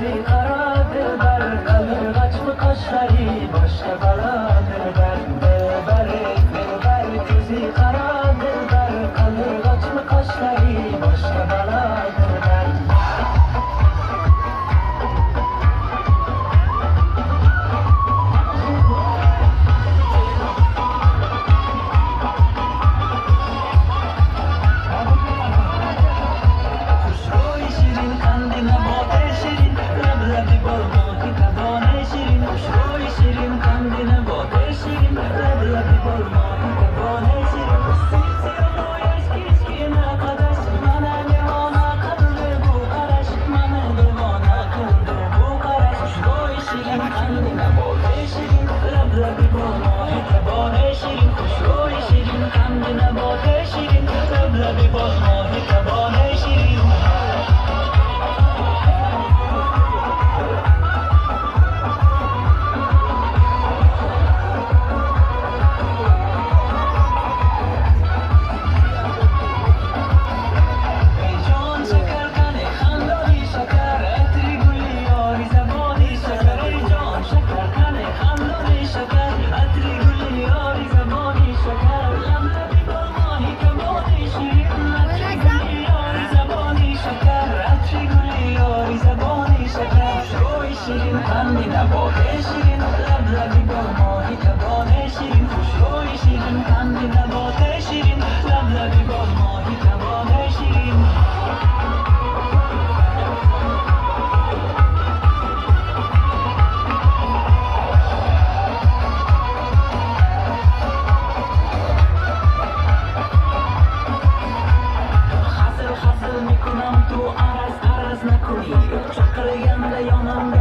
çizi karadır der, kalır kaç mı kaşları başka baladır der. Ver çizi karadır der, kalır kaç mı kaşları başka baladır der. شیرین خندی نباده شیرین لبلبی با ماهی کبابه شیرین خوشروی شیرین خندی نباده شیرین لبلبی با ماهی کبابه شیرین حاصل میکنم تو عرض نکنی چقدر گنده یانم